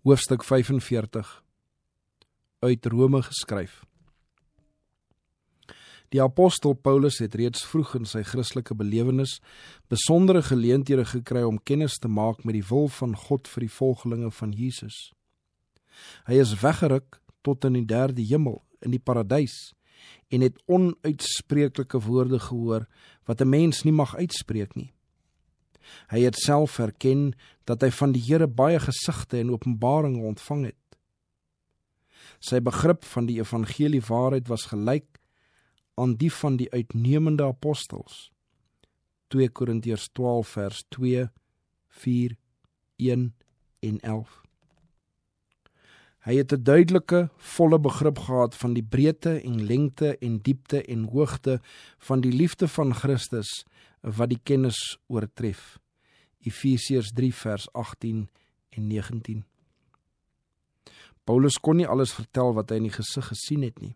Hoofstuk 45, uit Rome geskryf. Die apostel Paulus het reeds vroeg in sy Christelike belewenis besondere geleenthede gekry om kennis te maak met die wil van God vir die volgelinge van Jesus. Hy is weggeruk tot in die derde hemel, in die paradys, en het onuitspreeklike woorde gehoor wat 'n mens nie mag uitspreek nie. Hy het self erken dat hy van die Here baie gesigte en openbaringe ontvang het. Sy begrip van die evangelie waarheid was gelyk aan die van die uitnemende apostels. 2 Korintiërs 12 vers 2, 4, 1 en 11. Hy het 'n duidelike, volle begrip gehad van die breedte en lengte en diepte en hoogte van die liefde van Christus wat die kennis oortref. Efesiërs 3 vers 18 en 19. Paulus kon nie alles vertel wat hy in die gesig gesien het nie,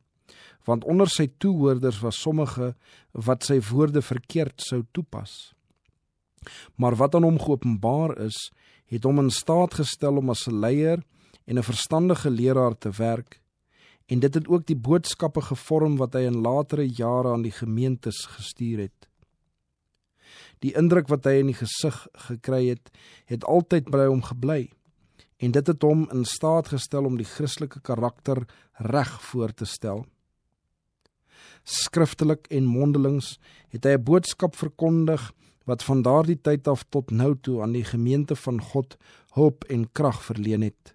want onder sy toehoorders was sommige wat sy woorde verkeerd sou toepas. Maar wat aan hom geopenbaar is, het hom in staat gestel om as 'n leier en 'n verstandige leraar te werk, en dit het ook die boodskappe gevorm wat hy in latere jare aan die gemeentes gestuur het. Die indruk wat hy in die gesig gekry het altyd by hom gebly, en dit het hom in staat gestel om die Christelike karakter reg voor te stel. Skriftelik en mondelings het hy 'n boodskap verkondig wat van daardie tyd af tot nou toe aan die gemeente van God hulp en krag verleen het.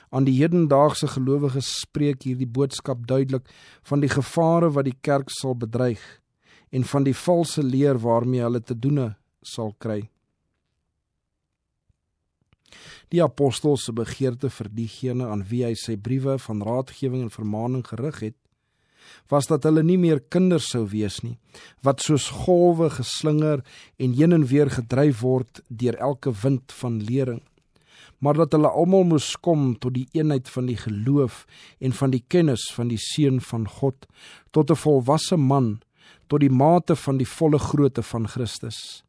Aan die hedendaagse gelowiges spreek hierdie boodskap duidelik van die gevare wat die kerk sal bedreig en van die valse leer waarmee hulle te doene sal kry. Die apostel se begeerte vir diegene aan wie hy sy briewe van raadgewing en vermaaning gerig het, was dat hulle nie meer kinders sou wees nie, wat soos golwe geslinger en heen en weer gedryf word deur elke wind van lering, maar dat hulle almal moes kom tot die eenheid van die geloof en van die kennis van die Seun van God, tot 'n volwasse man, tot die mate van die volle grootte van Christus.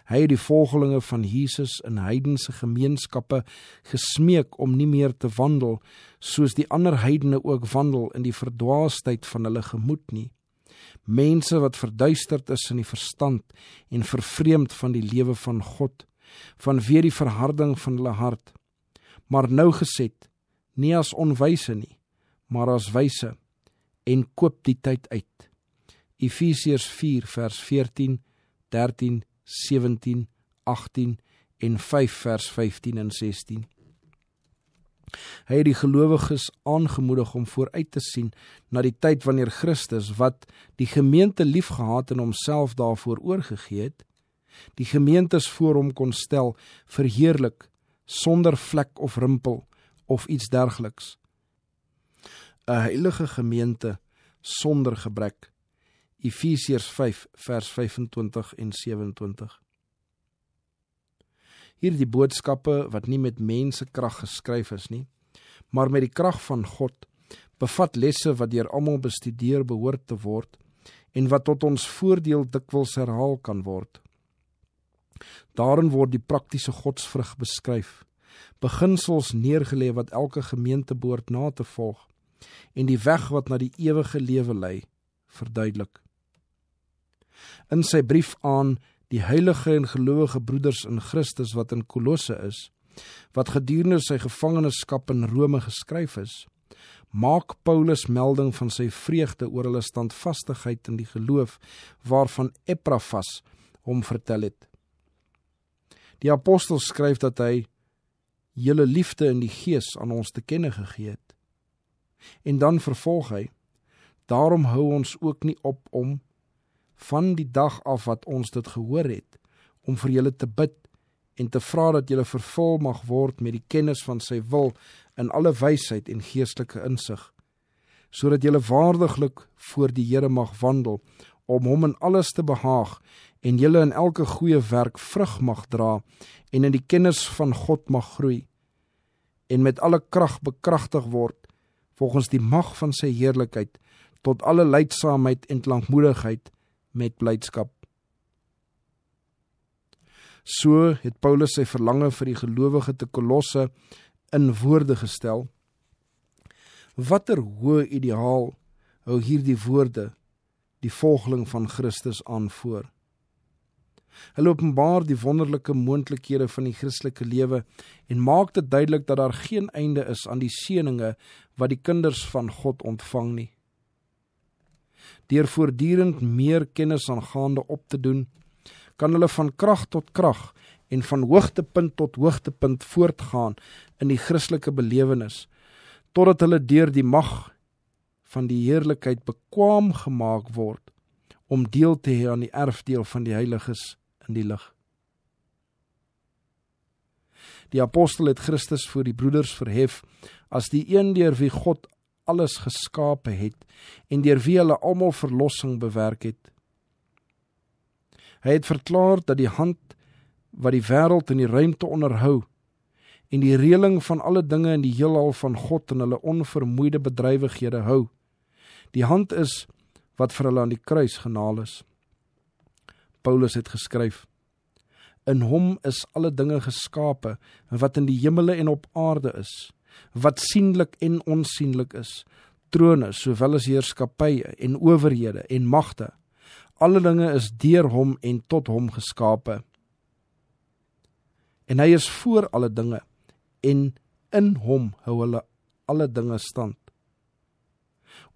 Hy het die volgelinge van Jesus in heidense gemeenskappe gesmeek om nie meer te wandel, soos die ander heidene ook wandel in die verdwaasheid van hulle gemoed nie. Mense wat verduisterd is in die verstand en vervreemd van die lewe van God, vanweë die verharding van hulle hart, maar nou geset, nie as onwyse nie, maar as wyse, en koop die tyd uit. Efesiërs 4 vers 14, 13, 17, 18 en 5 vers 15 en 16. Hy het die gelowiges aangemoedig om vooruit te sien na die tyd wanneer Christus, wat die gemeente liefgehad en homself daarvoor oorgegee het, die gemeentes voor hom kon stel, verheerlik, sonder vlek of rimpel of iets dergeliks. 'n heilige gemeente sonder gebrek. Efesiërs 5 vers 25 en 27. Hierdie boodskappe wat nie met mensekrag geskryf is nie, maar met die krag van God, bevat lesse wat deur almal bestudeer behoort te word en wat tot ons voordeel dikwels herhaal kan word. Daarin word die praktiese godsvrug beskryf, beginsels neergelê wat elke gemeente behoort na te volg, en die weg wat na die ewige lewe lei, verduidelik. In sy brief aan die heilige en gelowige broeders in Christus wat in Kolosse is, wat gedurende sy gevangenskap in Rome geskryf is, maak Paulus melding van sy vreugde oor hulle standvastigheid in die geloof, waarvan Epaphras hom vertel het. Die apostel skryf dat hy julle liefde in die gees aan ons te kenne gegee het. En dan vervolg hy, daarom hou ons ook nie op om, van die dag af wat ons dit gehoor het, om vir julle te bid en te vra dat julle vervul mag word met die kennis van sy wil in alle wysheid en geestelike insig, sodat julle waardiglik voor die Here mag wandel, om hom in alles te behaag en julle in elke goeie werk vrug mag dra en in die kennis van God mag groei en met alle krag bekragtig word volgens die mag van sy heerlikheid tot alle lydsaamheid en lankmoedigheid met blydskap. So het Paulus sy verlange vir die gelowige te Kolosse in woorde gestel. Watter hoë ideaal hou hierdie woorde die volgeling van Christus aan voor? Hulle openbaar die wonderlike moontlikhede van die Christelike lewe en maak dit duidelik dat daar geen einde is aan die seëninge wat die kinders van God ontvang nie. Deur voortdurend meer kennis aangaande op te doen, kan hulle van krag tot krag en van hoogtepunt tot hoogtepunt voortgaan in die Christelike belewenis, totdat hulle deur die mag van die heerlikheid bekwaam gemaak word om deel te hê aan die erfdeel van die heiliges in die lig. Die apostel het Christus voor die broeders verhef as die een deur wie God alles geskape het en deur wie hulle almal verlossing bewerk het. Hy het verklaar dat die hand wat die wêreld en die ruimte onderhou en die reëling van alle dinge in die heelal van God en hulle onvermoeide bedrywighede hou, die hand is wat vir hulle aan die kruis genaal is. Paulus het geskryf: In hom is alle dinge geskape, wat in die hemele en op aarde is, wat sienlik en onsienlik is, trone sowel as heerskappye en owerhede en magte. Alle dinge is deur hom en tot hom geskape. En hy is voor alle dinge, en in hom hou hulle alle dinge stand.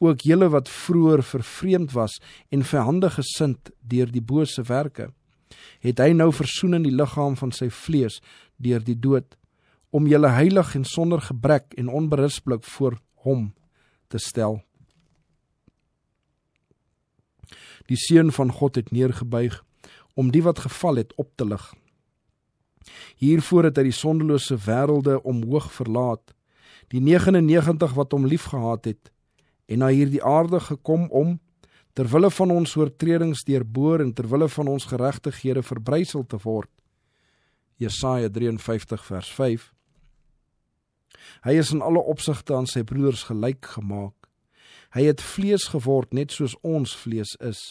Ook julle wat vroeër vervreemd was en vyandig gesind deur die bose werke, het hy nou versoen in die liggaam van sy vlees deur die dood, om julle heilig en sonder gebrek en onberispelik voor hom te stel. Die Seun van God het neergebuig om die wat geval het op te lig. Hiervoor het hy die sondelose wêrelde omhoog verlaat, die 99 wat hom liefgehad het, en na hierdie aarde gekom om, terwille van ons oortredings deurboor en terwille van ons geregtighede verbrysel te word. Jesaja 53 vers 5. Hy is in alle opsigte aan sy broeders gelyk gemaak. Hy het vlees geword net soos ons vlees is.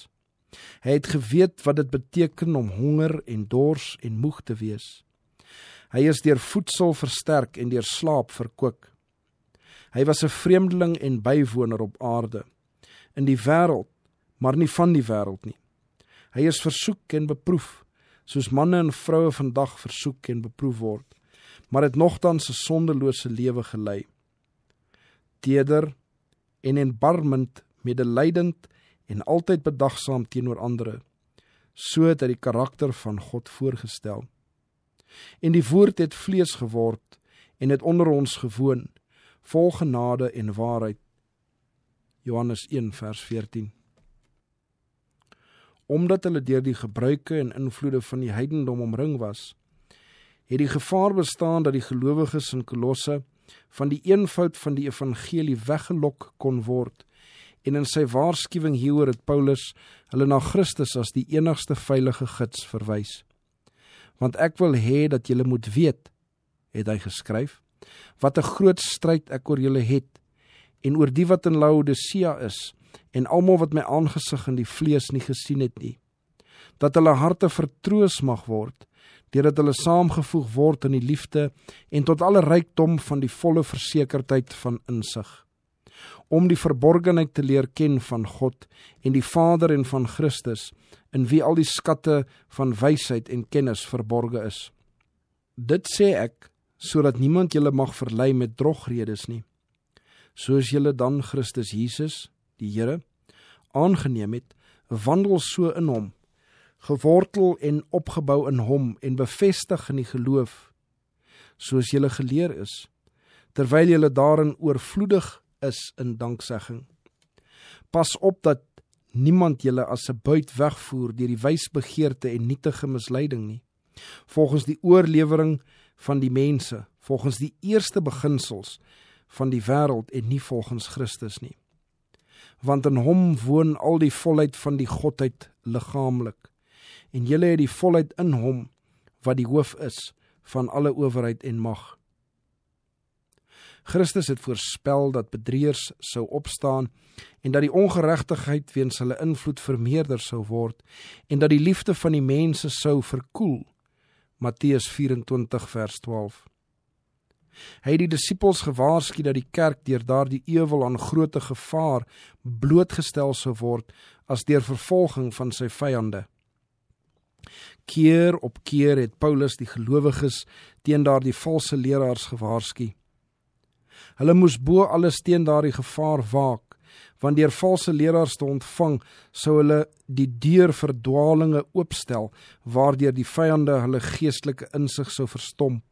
Hy het geweet wat dit beteken om honger en dors en moeg te wees. Hy is deur voedsel versterk en deur slaap verkoop. Hy was 'n vreemdeling en bywoner op aarde, in die wêreld, maar nie van die wêreld nie. Hy is versoek en beproef, soos manne en vroue vandag versoek en beproef word, maar het nogtans 'n sondelose lewe gelei. Teeder en erbarmend, medelydend en altyd bedagsaam teenoor ander. So het hy die karakter van God voorgestel. En die woord het vlees geword en het onder ons gewoon, vol genade en waarheid. Johannes 1 vers 14. Omdat hulle deur die gebruike en invloede van die heidendom omring was, het die gevaar bestaan dat die gelowiges in Kolosse van die eenvoud van die evangelie weggelok kon word, en in sy waarskuwing hieroor het Paulus hulle na Christus as die enigste veilige gids verwys. Want ek wil hê dat julle moet weet, het hy geskryf, wat 'n groot stryd ek oor julle het, en oor die wat in Laodicea is, en almal wat my aangesig in die vlees nie gesien het nie, dat hulle harte vertroos mag word, deurdat hulle saamgevoeg word in die liefde en tot alle rykdom van die volle versekerdheid van insig, om die verborgenheid te leer ken van God en die Vader en van Christus, in wie al die skatte van wysheid en kennis verborge is. Dit sê ek, sodat niemand julle mag verlei met drogredes nie. Soos julle dan Christus Jesus, die Here, aangeneem het, wandel so in hom, gewortel en opgebou in hom en bevestig in die geloof, soos julle geleer is, terwyl julle daarin oorvloedig is in danksegging. Pas op dat niemand julle as 'n buit wegvoer deur die wysbegeerte en nietige misleiding nie, volgens die oorlewering van die mense, volgens die eerste beginsels van die wêreld en nie volgens Christus nie. Want in hom woon al die volheid van die Godheid liggaamlik, en julle het die volheid in hom, wat die hoof is van alle owerheid en mag. Christus het voorspel dat bedrieërs sou opstaan en dat die ongeregtigheid weens hulle invloed vermeerder sou word en dat die liefde van die mense sou verkoel, Matteus 24 vers 12. Hy het die disippels gewaarsku dat die kerk deur daardie ewel aan groote gevaar blootgestel sou word as deur vervolging van sy vyande. Keer op keer het Paulus die gelowiges teen daardie valse leraars gewaarsku. Hulle moes bo alles teen daardie gevaar waak, want deur valse leraars te ontvang, sou hulle die deur vir dwalinge oopstel, waardeur die vyande hulle geestelike insig sou verstomp,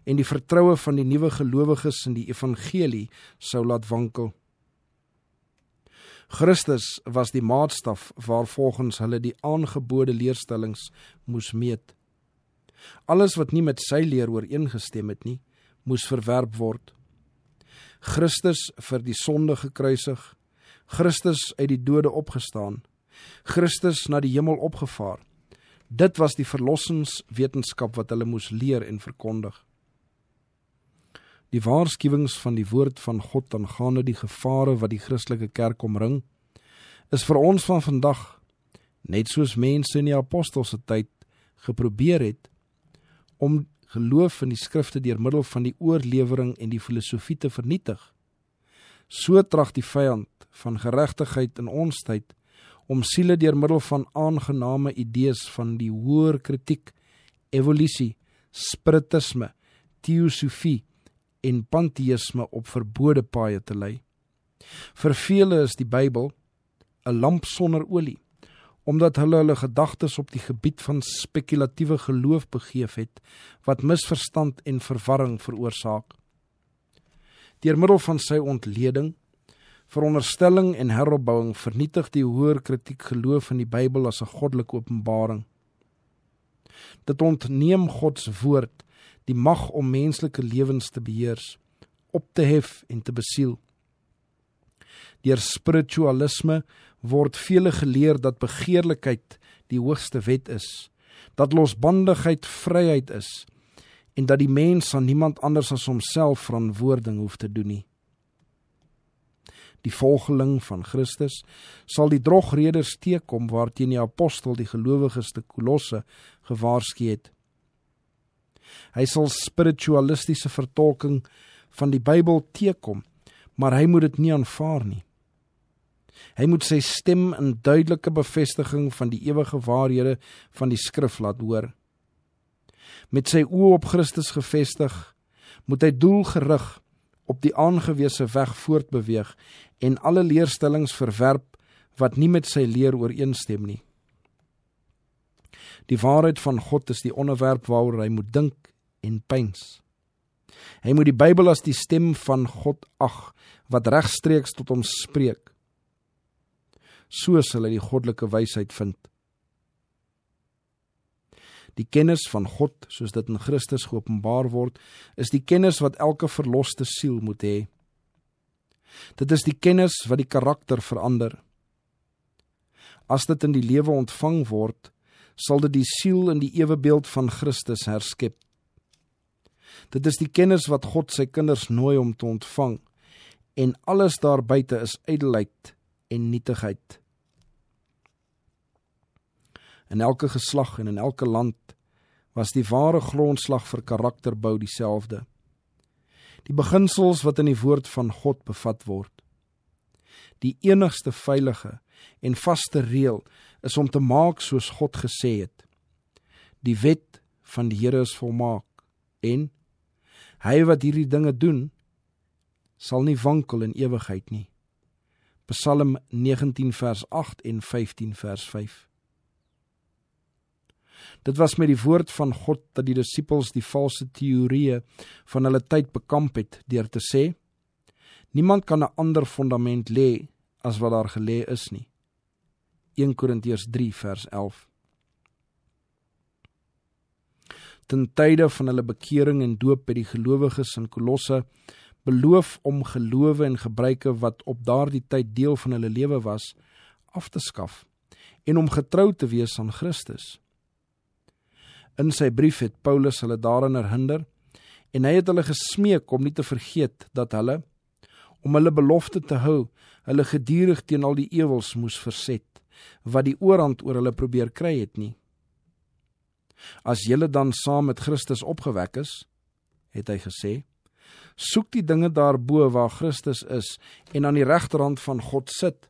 en die vertroue van die nuwe gelowiges in die evangelie sou laat wankel. Christus was die maatstaf waarvolgens hulle die aangebode leerstellings moes meet. Alles wat nie met sy leer ooreengestem het nie, moes verwerp word. Christus vir die sonde gekruisig, Christus uit die dode opgestaan, Christus na die hemel opgevaar. Dit was die verlossingswetenskap wat hulle moes leer en verkondig. Die waarskuwings van die woord van God aangaande die gevare wat die Christelike kerk omring, is vir ons van vandag, net soos mense in die apostelse tyd geprobeer het, om geloof in die skrifte deur middel van die oorlewering en die filosofie te vernietig. So trag die vyand van geregtigheid in ons tyd om siele deur middel van aangename idees van die hoër kritiek, evolusie, spiritisme, teosofie en pantheïsme op verbode paaie te lei. Vir vele is die Bybel 'n lamp sonder olie, omdat hulle gedagtes op die gebied van spekulatiewe geloof begeef het, wat misverstand en verwarring veroorsaak. Deur middel van sy ontleding, veronderstelling en heropbouing vernietig die hoër kritiek geloof in die Bybel as 'n goddelike openbaring. Dit ontneem Gods woord die mag om menslike lewens te beheers, op te hef en te besiel. Deur spiritualisme word vele geleer dat begeerlikheid die hoogste wet is, dat losbandigheid vryheid is, en dat die mens aan niemand anders as homself verantwoording hoef te doen nie. Die volgeling van Christus sal die drogreders teekom waarteen die apostel die gelowiges te Kolosse gewaarsku het. Hy sal spiritualistiese vertolking van die Bybel teekom, maar hy moet dit nie aanvaar nie. Hy moet sy stem in duidelike bevestiging van die ewige waarhede van die skrif laat hoor. Met sy oë op Christus gefestig, moet hy doelgerig op die aangewese weg voortbeweeg en alle leerstellings verwerp wat nie met sy leer ooreenstem nie. Die waarheid van God is die onderwerp waaroor hy moet dink en pyns. Hy moet die Bybel as die stem van God ag, wat regstreeks tot hom spreek. So sal hy die goddelike wysheid vind. Die kennis van God, soos dit in Christus geopenbaar word, is die kennis wat elke verloste siel moet hê. Dit is die kennis wat die karakter verander. As dit in die lewe ontvang word, sal dit die siel in die ewebeeld van Christus herskep. Dit is die kennis wat God sy kinders nooi om te ontvang, en alles daarbuite is ydelheid en nietigheid. In elke geslag en in elke land was die ware grondslag vir karakterbou dieselfde. Die beginsels wat in die woord van God bevat word. Die enigste veilige en vaste reël is om te maak soos God gesê het. Die wet van die Here is volmaak, en hy wat hierdie dinge doen, sal nie wankel in ewigheid nie. Psalm 19 vers 8 en 15 vers 5. Dit was met die woord van God dat die disippels die valse teorieë van hulle tyd bekamp het deur te sê, niemand kan 'n ander fundament lê as wat daar gelê is nie. 1 Korintiërs 3 vers 11. Ten tye van hulle bekering en doop by die gelowiges in Kolosse beloof om gelowe en gebruike wat op daardie tyd deel van hulle lewe was, af te skaf en om getrou te wees aan Christus. In sy brief het Paulus hulle daarin herinner en hy het hulle gesmeek om nie te vergeet dat hulle, om hulle belofte te hou, hulle gedurig teen al die ewels moes verset, wat die oorhand oor hulle probeer kry het nie. As julle dan saam met Christus opgewek is, het hy gesê, soek die dinge daarbo waar Christus is en aan die regterhand van God sit.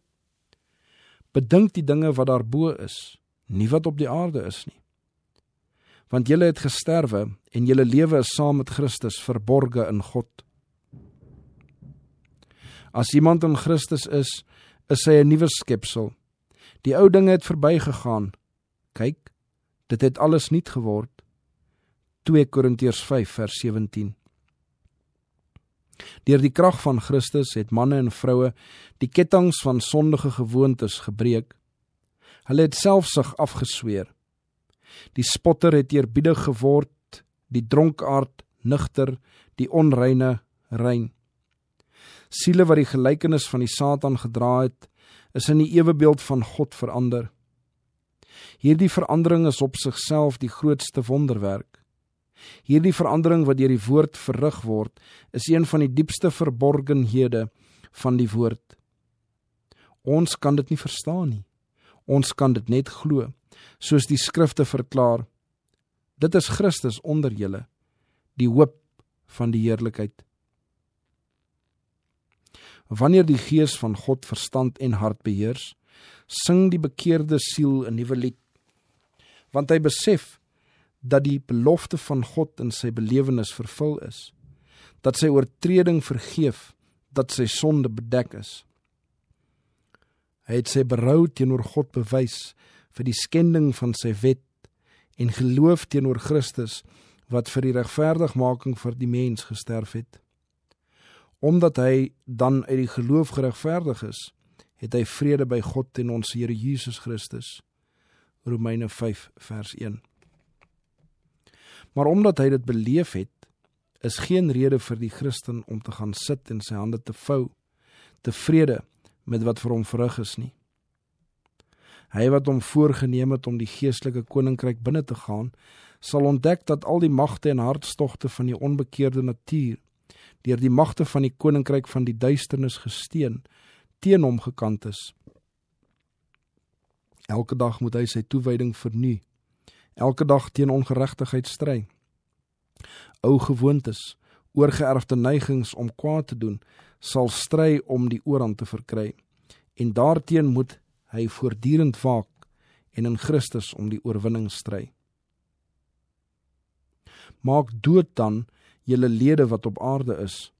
Bedink die dinge wat daarbo is, nie wat op die aarde is nie. Want julle het gesterwe en julle lewe is saam met Christus verborge in God. As iemand in Christus is hy 'n nuwe skepsel. Die ou dinge het verbygegaan. Kyk, dit het alles nuut geword. 2 Korintiërs 5 vers 17. Deur die krag van Christus het manne en vroue die kettinge van sondige gewoontes gebreek. Hulle het selfsug afgesweer. Die spotter het eerbiedig geword, die dronkaard nugter, die onreine rein. Siele wat die gelykenis van die Satan gedra het, is in die ewebeeld van God verander. Hierdie verandering is op sigself die grootste wonderwerk. Hierdie verandering wat deur die woord verrig word, is een van die diepste verborgenhede van die woord. Ons kan dit nie verstaan nie. Ons kan dit net glo, soos die skrifte verklaar. Dit is Christus onder julle, die hoop van die heerlikheid. Wanneer die Gees van God verstand en hart beheers, sing die bekeerde siel 'n nuwe lied, want hy besef dat die belofte van God in sy belewenis vervul is, dat sy oortreding vergeef, dat sy sonde bedek is. Hy het sy berou teenoor God bewys vir die skending van sy wet en geloof teenoor Christus wat vir die regverdigmaking vir die mens gesterf het. Omdat hy dan uit die geloof geregverdig is, het hy vrede by God en ons Here Jesus Christus. Romeine 5 vers 1. Maar omdat hy dit beleef het, is geen rede vir die Christen om te gaan sit en sy hande te vou, tevrede met wat vir hom verrig is nie. Hy wat hom voorgeneem het om die geestelike koninkryk binne te gaan, sal ontdek dat al die magte en hartstogte van die onbekeerde natuur, deur die magte van die koninkryk van die duisternis gesteen, teen hom gekant is. Elke dag moet hy sy toewyding vernuy, elke dag teen ongeregtigheid stry. Ou gewoontes, oorgeerfde neigings om kwaad te doen, sal stry om die oorhand te verkry, en daarteen moet hy voortdurend waak en in Christus om die oorwinning stry. Maak dood dan julle lede wat op aarde is,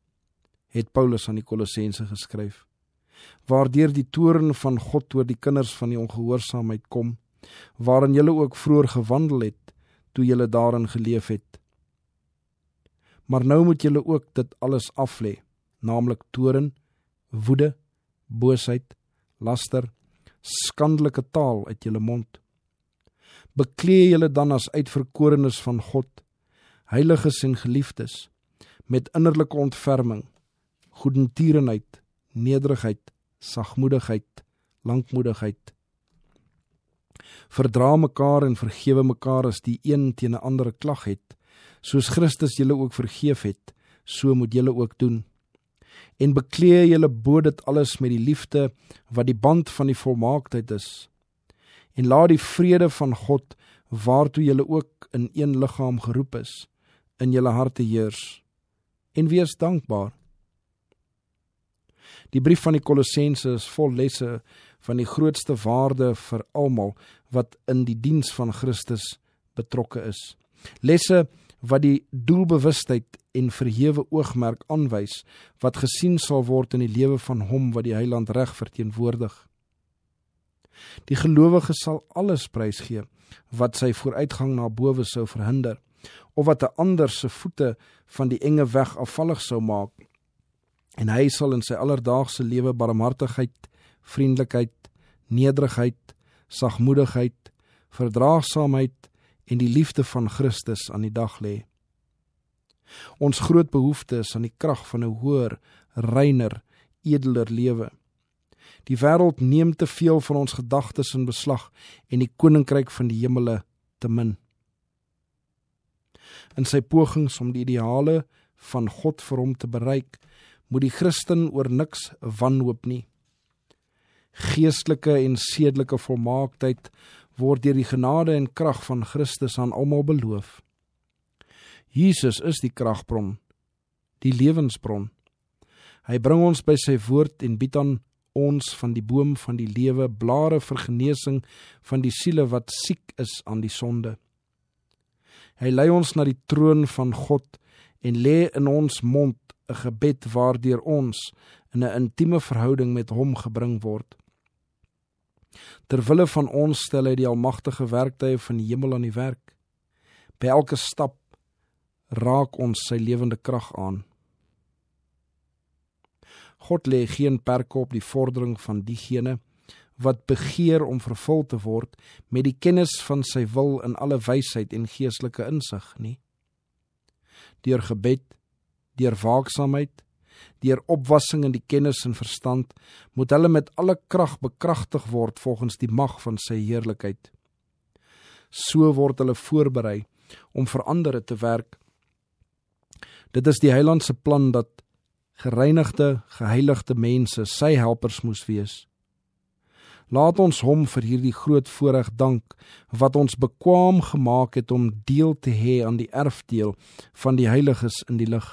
het Paulus aan die Kolossense geskryf, waardeur die toorn van God oor die kinders van die ongehoorsaamheid kom, waarin julle ook vroeër gewandel het, toe julle daarin geleef het. Maar nou moet julle ook dit alles aflê, naamlik toorn, woede, boosheid, laster, skandelike taal uit julle mond. Beklee julle dan as uitverkorenes van God, heiliges en geliefdes, met innerlike ontferming, goedertierenheid, nederigheid, sagmoedigheid, lankmoedigheid. Verdra mekaar en vergewe mekaar as die een teen 'n ander klag het, soos Christus julle ook vergeef het, so moet julle ook doen. En beklee julle bo dit alles met die liefde wat die band van die volmaaktheid is. En laat die vrede van God, waartoe julle ook in een liggaam geroep is, in julle harte heers. En wees dankbaar. Die brief van die Kolossense is vol lesse van die grootste waarde vir almal wat in die diens van Christus betrokke is. Lesse wat die doelbewustheid en verhewe oogmerk aanwys, wat gesien sal word in die lewe van hom wat die heiland reg verteenwoordig. Die gelowige sal alles prysgee wat sy vooruitgang na bowe sou verhinder, of wat 'n ander se voete van die enge weg afvallig sou maak, en hy sal in sy alledaagse lewe barmhartigheid, vriendelikheid, nederigheid, sagmoedigheid, verdraagsaamheid en die liefde van Christus aan die dag lê. Ons groot behoefte is aan die krag van 'n hoër, reiner, edeler lewe. Die wêreld neem te veel van ons gedagtes in beslag en die koninkryk van die hemele te min. In sy pogings om die ideale van God vir hom te bereik, moet die Christen oor niks wanhoop nie. Geestelike en sedelike volmaaktheid word deur die genade en krag van Christus aan almal beloof. Jesus is die kragbron, die lewensbron. Hy bring ons by sy woord en bied aan ons van die boom van die lewe, blare vir genesing van die siele wat siek is aan die sonde. Hy lei ons na die troon van God en lê in ons mond 'n gebed waardeur ons in 'n intieme verhouding met hom gebring word. Terwille van ons stel hy die almagtige werktuie van die hemel aan die werk. By elke stap raak ons sy lewende krag aan. God lê geen perke op die vordering van diegene wat begeer om vervul te word met die kennis van sy wil in alle wysheid en geestelike insig nie. Deur gebed, deur waaksaamheid, deur opwassing in die kennis en verstand, moet hulle met alle krag bekragtig word volgens die mag van sy heerlikheid. So word hulle voorberei om vir ander te werk. Dit is die Heiland se plan dat gereinigde, geheiligde mense sy helpers moes wees. Laat ons hom vir hierdie groot voorreg dank, wat ons bekwaam gemaak het om deel te hê aan die erfdeel van die heiliges in die lig.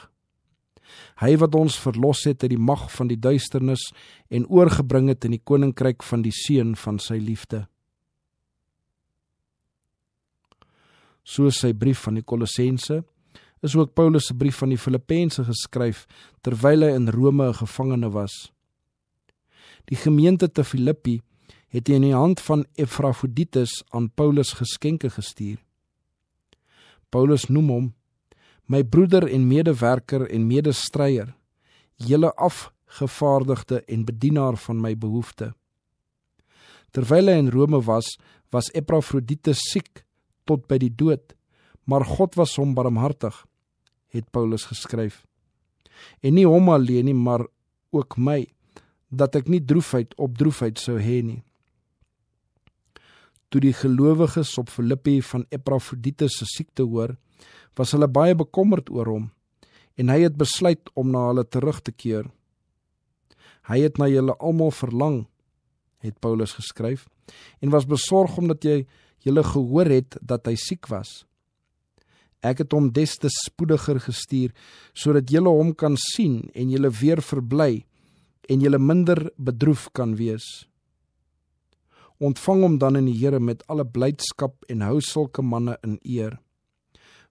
Hy wat ons verlos het uit die mag van die duisternis en oorgebring het in die koninkryk van die Seun van sy liefde. Soos sy brief van die Kolossense, is ook Paulus se brief van die Filippense geskryf, terwyl hy in Rome 'n gevangene was. Die gemeente te Filippi het hy in die hand van Epafroditus aan Paulus geskenke gestuur. Paulus noem hom, my broeder en medewerker en medestryder, julle afgevaardigde en bedienaar van my behoefte. Terwyl hy in Rome was Epafroditus siek tot by die dood, maar God was hom barmhartig, het Paulus geskryf. En nie hom alleen nie, maar ook my, dat ek nie droefheid op droefheid sou hê nie. Toe die gelowiges op Filippi van Epafroditus se siekte hoor, was hulle baie bekommerd oor hom, en hy het besluit om na hulle terug te keer. Hy het na julle almal verlang, het Paulus geskryf, en was besorg omdat julle gehoor het dat hy siek was. Ek het hom des te spoediger gestuur, sodat julle hom kan sien en julle weer verbly, en julle minder bedroef kan wees. Ontvang hom dan in die Here met alle blydskap en hou sulke manne in eer.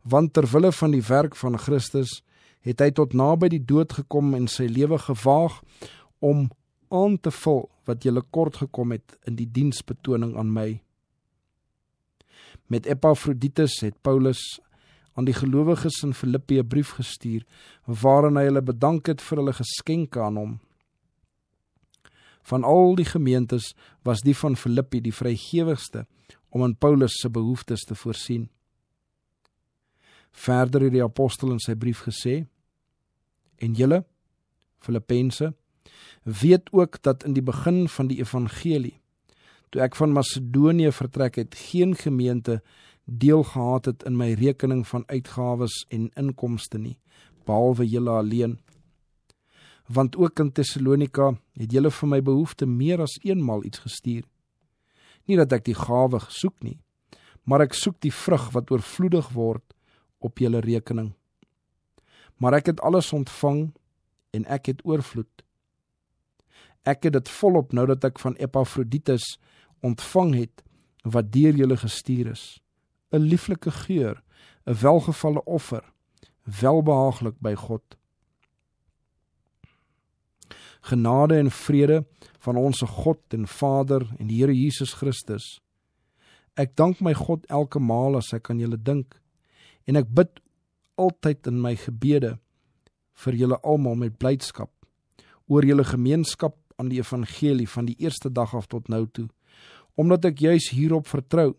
Want terwille van die werk van Christus het hy tot naby die dood gekom en sy lewe gewaag om aan te vul wat julle kort gekom het in die diensbetoning aan my. Met Epafroditus het Paulus aan die gelowiges in Filippi 'n brief gestuur, waarin hy hulle bedank het vir hulle geskenke aan hom. Van al die gemeentes was die van Filippi die vrygewigste om aan Paulus se behoeftes te voorsien. Verder het die apostel in sy brief gesê, en julle, Filippense, weet ook dat in die begin van die evangelie, toe ek van Macedonië vertrek het, geen gemeente deel gehad het in my rekening van uitgawes en inkomste nie, behalwe julle alleen. Want ook in Thessalonika het julle vir my behoefte meer as eenmaal iets gestuur. Nie dat ek die gawe soek nie, maar ek soek die vrug wat oorvloedig word op julle rekening. Maar ek het alles ontvang en ek het oorvloed. Ek het dit volop nou dat ek van Epafroditus ontvang het wat deur julle gestuur is. 'n lieflike geur, 'n welgevalle offer, welbehaaglik by God. Genade en vrede van onsse God en Vader en die Here Jesus Christus. Ek dank my God elke maal as ek aan julle dink, en ek bid altyd in my gebede vir julle almal met blydskap, oor julle gemeenskap aan die evangelie van die eerste dag af tot nou toe, omdat ek juis hierop vertrou,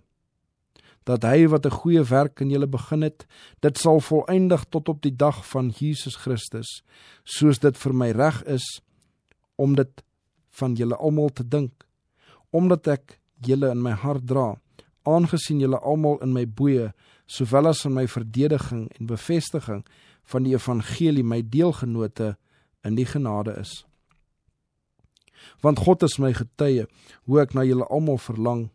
dat hy wat 'n goeie werk in julle begin het, dit sal volëindig tot op die dag van Jesus Christus, soos dit vir my reg is, om dit van julle almal te dink, omdat ek julle in my hart dra, aangesien julle almal in my boeye, sowel as in my verdediging en bevestiging van die evangelie my deelgenote in die genade is. Want God is my getuie, hoe ek na julle almal verlang.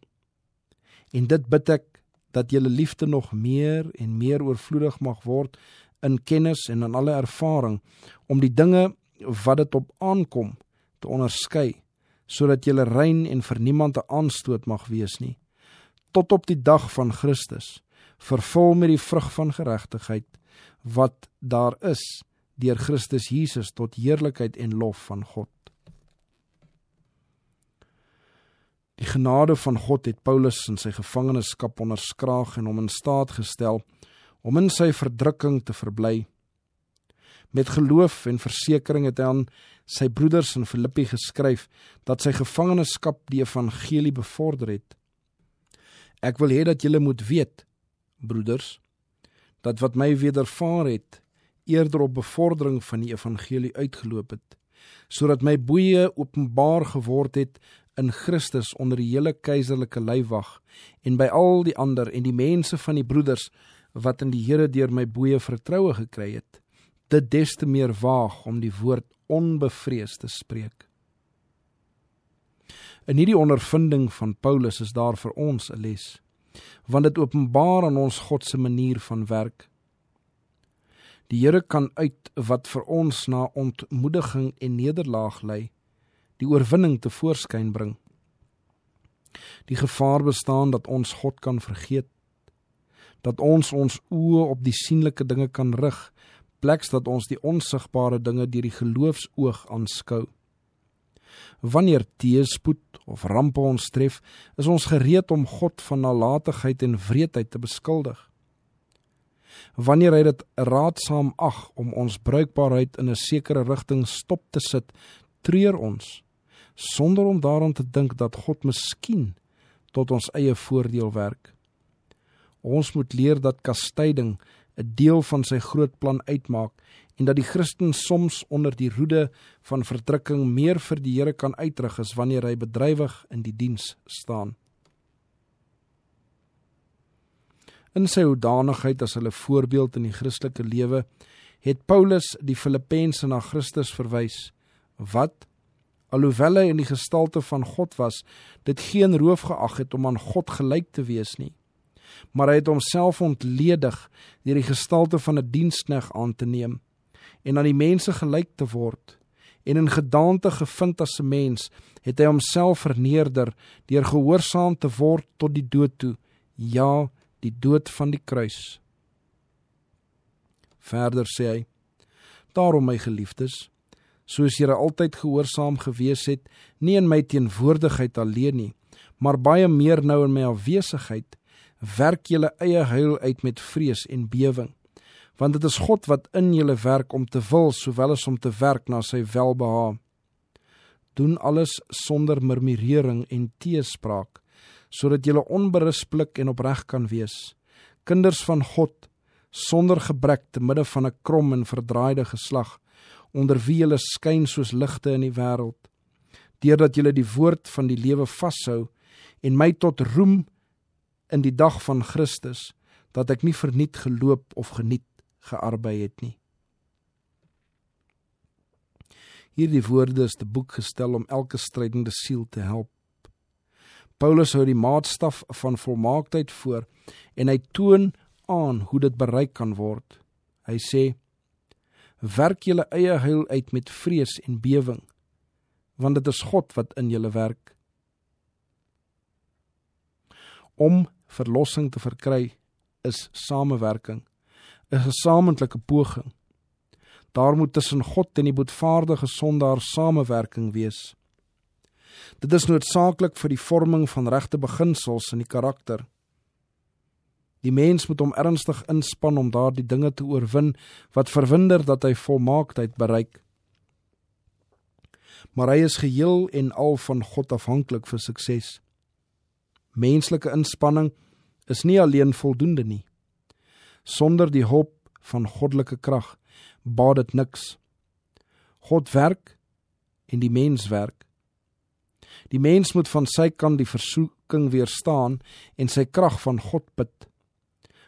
En dit bid ek, dat julle liefde nog meer en meer oorvloedig mag word in kennis en in alle ervaring, om die dinge wat dit op aankom te onderskei, sodat julle rein en vir niemand 'n aanstoot mag wees nie, tot op die dag van Christus, vervul met die vrug van geregtigheid, wat daar is, deur Christus Jesus tot heerlikheid en lof van God. Die genade van God het Paulus in sy gevangenskap onderskraag en hom in staat gestel om in sy verdrukking te verbly. Met geloof en versekering het hy aan sy broeders in Filippi geskryf dat sy gevangenskap die evangelie bevorder het. Ek wil hê dat julle moet weet, broeders, dat wat my wedervaar het, eerder op bevordering van die evangelie uitgeloop het, sodat my boeye openbaar geword het in Christus onder die hele keiserlike leiwag en by al die ander en die mense van die broeders wat in die Here deur my boeye vertroue gekry het, dit des te meer waag om die woord onbevrees te spreek. In hierdie ondervinding van Paulus is daar vir ons 'n les, want dit openbaar aan ons God se manier van werk. Die Here kan uit wat vir ons na ontmoediging en nederlaag lei, die oorwinning tevoorskyn bring. Die gevaar bestaan dat ons God kan vergeet, dat ons oë op die sienlike dinge kan rig, pleks dat ons die onsigbare dinge deur die geloofsoog aanskou. Wanneer teëspoed of rampe ons tref, is ons gereed om God van nalatigheid en wreedheid te beskuldig. Wanneer hy dit raadsaam ag om ons bruikbaarheid in 'n sekere rigting stop te sit, treur ons, sonder om daaraan te dink dat God miskien tot ons eie voordeel werk. Ons moet leer dat kastyding 'n deel van sy groot plan uitmaak en dat die Christen soms onder die roede van verdrukking meer vir die Here kan uitrig as wanneer hy bedrywig in die diens staan. In sy hoedanigheid as hulle voorbeeld in die Christelike lewe, het Paulus die Filippense na Christus verwys, wat, alhoewel hy in die gestalte van God was, dit geen roof geag het om aan God gelyk te wees nie, maar hy het homself ontledig deur die gestalte van 'n diensknegt aan te neem, en aan die mense gelyk te word, en in gedaante gevind as 'n mens, het hy homself verneerder deur gehoorsaam te word tot die dood toe, ja, die dood van die kruis. Verder sê hy, daarom my geliefdes, soos julle altyd gehoorsaam gewees het, nie in my teenwoordigheid alleen nie, maar baie meer nou in my afwesigheid, werk julle eie heil uit met vrees en bewing, want dit is God wat in julle werk om te wil, sowel as om te werk na sy welbehae. Doen alles sonder murmurering en teespraak, sodat julle onberispelik en opreg kan wees, kinders van God, sonder gebrek te midde van 'n krom en verdraaide geslag, onder wie julle skyn soos ligte in die wêreld, deurdat julle die woord van die lewe vashou en my tot roem in die dag van Christus, dat ek nie verniet geloop of geniet gearbei het nie. Hierdie woorde is te boek gestel om elke strydende siel te help. Paulus hou die maatstaf van volmaaktheid voor en hy toon aan hoe dit bereik kan word. Hy sê, werk julle eie heil uit met vrees en bewing, want dit is God wat in julle werk. Om verlossing te verkry is samewerking, 'n gesamentlike poging. Daar moet tussen God en die boetvaardige sondaar samewerking wees. Dit is noodsaaklik vir die vorming van regte beginsels in die karakter. Die mens moet hom ernstig inspann om daardie dinge te oorwin wat verhinder dat hy volmaaktheid bereik. Maar hy is geheel en al van God afhanklik vir sukses. Menslike inspanning is nie alleen voldoende nie. Sonder die hulp van goddelike krag baat dit niks. God werk en die mens werk. Die mens moet van sy kant die versoeking weerstaan en sy krag van God bid.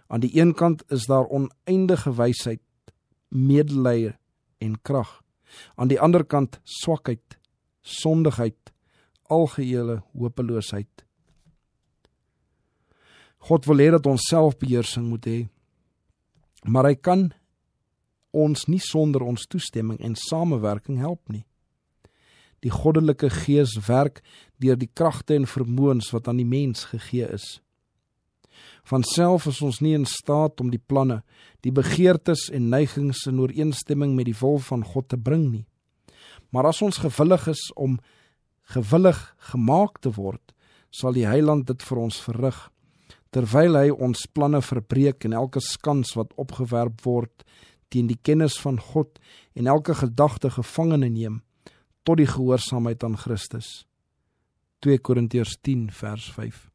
Aan die een kant is daar oneindige wysheid, medelee en krag. Aan die ander kant swakheid, sondigheid, algehele hopeloosheid. God wil hê dat ons selfbeheersing moet hê, maar hy kan ons nie sonder ons toestemming en samewerking help nie. Die goddelike gees werk deur die kragte en vermoëns wat aan die mens gegee is. Van self is ons nie in staat om die planne, die begeertes en neigings in ooreenstemming met die wil van God te bring nie. Maar as ons gewillig is om gewillig gemaak te word, sal die Heiland dit vir ons verrig, terwyl hy ons planne verbreek en elke skans wat opgewerp word teen die kennis van God en elke gedagte gevangene neem tot die gehoorsaamheid aan Christus. 2 Korintiërs 10 vers 5.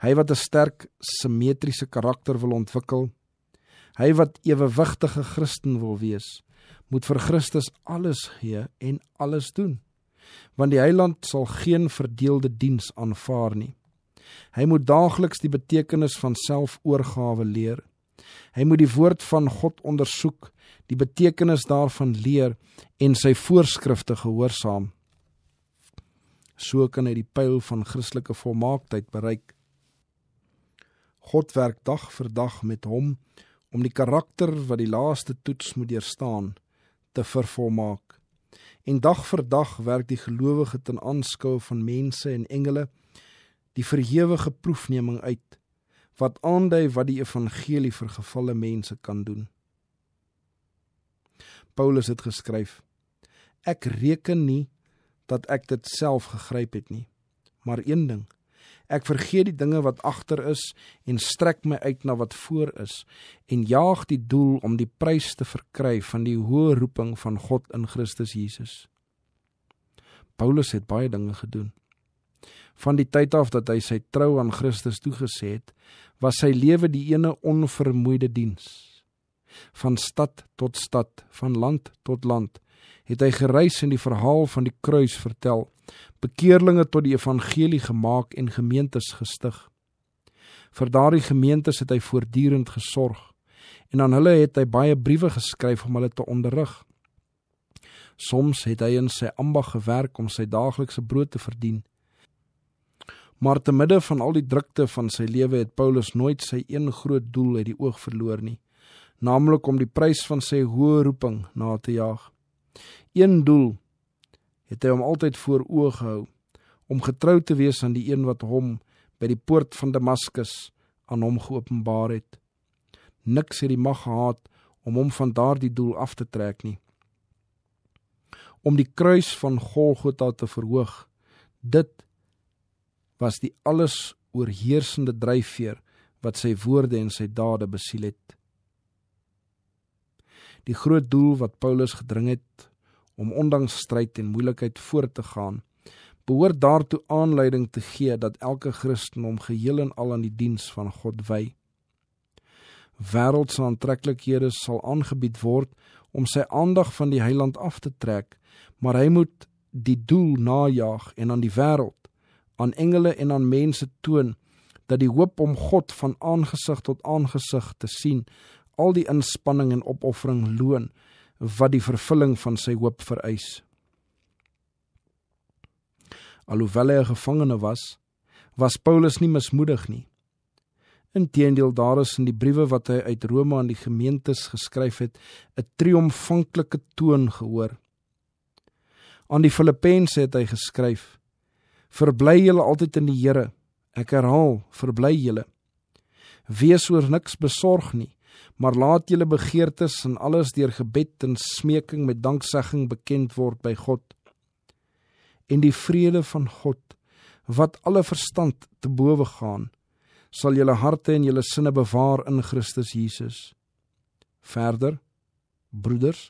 Hy wat 'n sterk simmetriese karakter wil ontwikkel, hy wat ewewigtige Christen wil wees, moet vir Christus alles gee en alles doen, want die Heiland sal geen verdeelde diens aanvaar nie. Hy moet daagliks die betekenis van selfoorgawe leer. Hy moet die woord van God ondersoek, die betekenis daarvan leer en sy voorskrifte gehoorsaam. So kan hy die pyl van Christelike volmaaktheid bereik. God werk dag vir dag met hom om die karakter wat die laaste toets moet deurstaan, te vervolmaak. En dag vir dag werk die gelowige ten aanskou van mense en engele die verhewige proefneming uit, wat aandui wat die evangelie vir gevalle mense kan doen. Paulus het geskryf, ek reken nie dat ek dit self gegryp het nie, maar een ding, ek vergeet die dinge wat agter is en strek my uit na wat voor is en jaag die doel om die prys te verkry van die hoë roeping van God in Christus Jesus. Paulus het baie dinge gedoen. Van die tyd af dat hy sy trou aan Christus toegesê het, was sy lewe die ene onvermoeide diens. Van stad tot stad, van land tot land, het hy gereis en die verhaal van die kruis vertel, bekeerlinge tot die evangelie gemaak en gemeentes gestig. Vir daardie gemeentes het hy voortdurend gesorg, en aan hulle het hy baie briewe geskryf om hulle te onderrig. Soms het hy in sy ambag gewerk om sy daaglikse brood te verdien, maar te midde van al die drukte van sy lewe het Paulus nooit sy een groot doel uit die oog verloor nie, naamlik om die prys van sy hoë roeping na te jaag. Een doel het hy hom altyd voor oë gehou, om getrou te wees aan die een wat hom by die poort van Damaskus aan hom geopenbaar het. Niks het die mag gehad om hom van daardie doel af te trek nie. Om die kruis van Golgotha te verhoog, dit was die alles oorheersende dryfveer wat sy woorde en sy dade besiel het. Die groot doel wat Paulus gedring het om ondanks stryd en moeilikheid voort te gaan, behoort daartoe aanleiding te gee dat elke Christen hom geheel en al aan die diens van God wy. Wêreldse aantreklikhede sal aangebied word om sy aandag van die Heiland af te trek, maar hy moet die doel najaag en aan die wêreld, aan engele en aan mense toon, dat die hoop om God van aangesig tot aangesig te sien, al die inspanning en opoffering loon, wat die vervulling van sy hoop vereis. Alhoewel hy 'n gevangene was Paulus nie mismoedig nie. Inteendeel, daar is in die briewe wat hy uit Rome aan die gemeentes geskryf het, 'n triomfanklike toon gehoor. Aan die Filippense het hy geskryf, verbly julle altyd in die Here, ek herhaal, verbly julle. Wees oor niks besorg nie, maar laat julle begeertes en alles deur gebed en smeking met danksegging bekend word by God. En die vrede van God, wat alle verstand te bowe gaan, sal julle harte en julle sinne bewaar in Christus Jesus. Verder, broeders,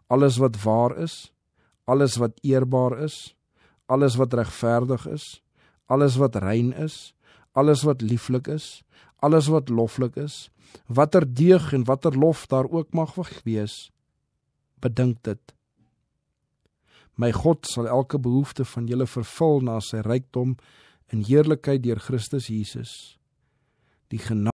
alles wat waar is, alles wat eerbaar is, alles wat regverdig is, alles wat rein is, alles wat lieflik is, alles wat loflik is, watter deug en watter lof daar ook mag wees, bedink dit. My God sal elke behoefte van julle vervul na sy rykdom in heerlikheid deur Christus Jesus. Die genade